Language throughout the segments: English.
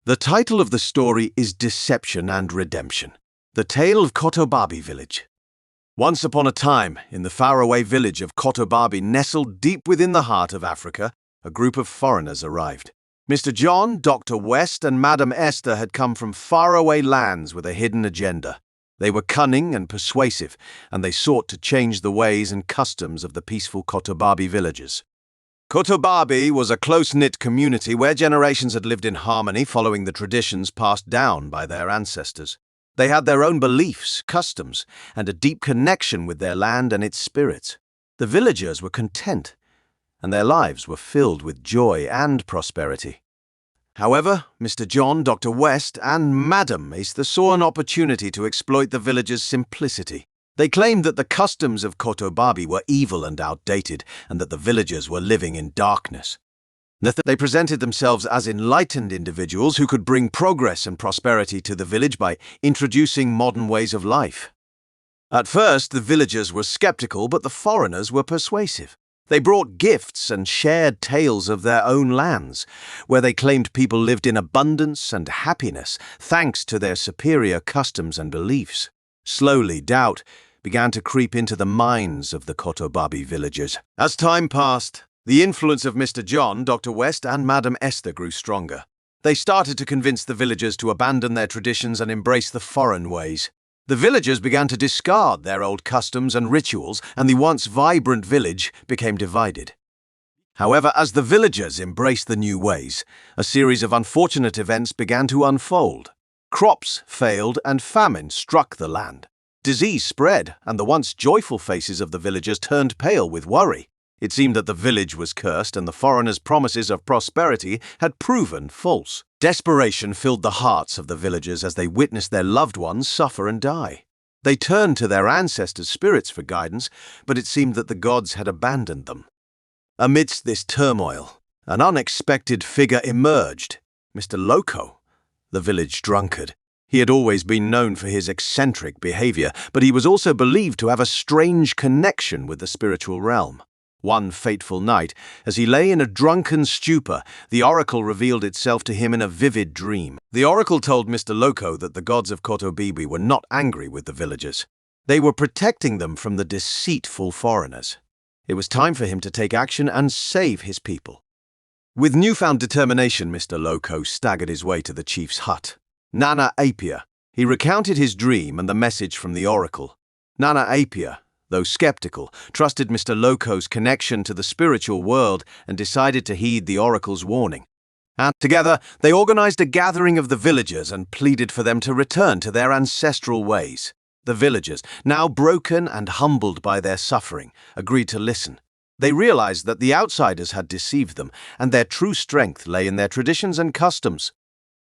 The title of the story is Deception and Redemption, the tale of Kotobabi Village. Once upon a time, in the faraway village of Kotobabi, nestled deep within the heart of Africa, a group of foreigners arrived. Mr. John, Dr. West, and Madam Esther had come from faraway lands with a hidden agenda. They were cunning and persuasive, and they sought to change the ways and customs of the peaceful Kotobabi villagers. Kotobabi was a close-knit community where generations had lived in harmony following the traditions passed down by their ancestors. They had their own beliefs, customs, and a deep connection with their land and its spirits. The villagers were content, and their lives were filled with joy and prosperity. However, Mr. John, Dr. West, and Madam Esther saw an opportunity to exploit the villagers' simplicity. They claimed that the customs of Kotobabi were evil and outdated, and that the villagers were living in darkness. They presented themselves as enlightened individuals who could bring progress and prosperity to the village by introducing modern ways of life. At first, the villagers were skeptical, but the foreigners were persuasive. They brought gifts and shared tales of their own lands, where they claimed people lived in abundance and happiness thanks to their superior customs and beliefs. Slowly, doubt began to creep into the minds of the Kotobabi villagers. As time passed, the influence of Mr. John, Dr. West, and Madam Esther grew stronger. They started to convince the villagers to abandon their traditions and embrace the foreign ways. The villagers began to discard their old customs and rituals, and the once vibrant village became divided. However, as the villagers embraced the new ways, a series of unfortunate events began to unfold. Crops failed and famine struck the land. Disease spread, and the once joyful faces of the villagers turned pale with worry. It seemed that the village was cursed, and the foreigners' promises of prosperity had proven false. Desperation filled the hearts of the villagers as they witnessed their loved ones suffer and die. They turned to their ancestors' spirits for guidance, but it seemed that the gods had abandoned them. Amidst this turmoil, an unexpected figure emerged, Mr. Loko, the village drunkard. He had always been known for his eccentric behavior, but he was also believed to have a strange connection with the spiritual realm. One fateful night, as he lay in a drunken stupor, the oracle revealed itself to him in a vivid dream. The oracle told Mr. Loko that the gods of Kotobabi were not angry with the villagers. They were protecting them from the deceitful foreigners. It was time for him to take action and save his people. With newfound determination, Mr. Loko staggered his way to the chief's hut. Nana Apia. He recounted his dream and the message from the oracle. Nana Apia, though skeptical, trusted Mr. Loko's connection to the spiritual world and decided to heed the oracle's warning. And together, they organized a gathering of the villagers and pleaded for them to return to their ancestral ways. The villagers, now broken and humbled by their suffering, agreed to listen. They realized that the outsiders had deceived them, and their true strength lay in their traditions and customs.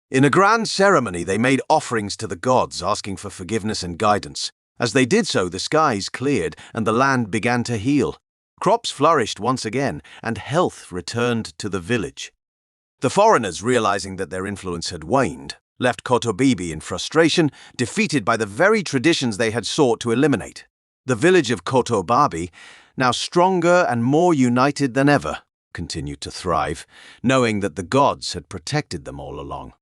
In a grand ceremony, they made offerings to the gods, asking for forgiveness and guidance. As they did so, the skies cleared and the land began to heal. Crops flourished once again, and health returned to the village. The foreigners, realizing that their influence had waned, left Kotobabi in frustration, defeated by the very traditions they had sought to eliminate. The village of Kotobabi, now stronger and more united than ever, continued to thrive, knowing that the gods had protected them all along.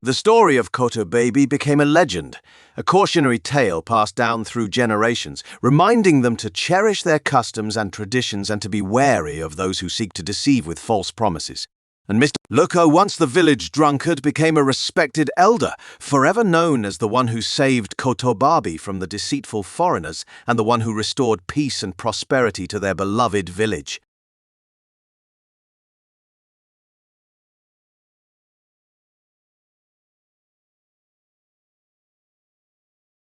The story of Kotobabi became a legend, a cautionary tale passed down through generations, reminding them to cherish their customs and traditions and to be wary of those who seek to deceive with false promises. And Mr. Loko, once the village drunkard, became a respected elder, forever known as the one who saved Kotobabi from the deceitful foreigners and the one who restored peace and prosperity to their beloved village.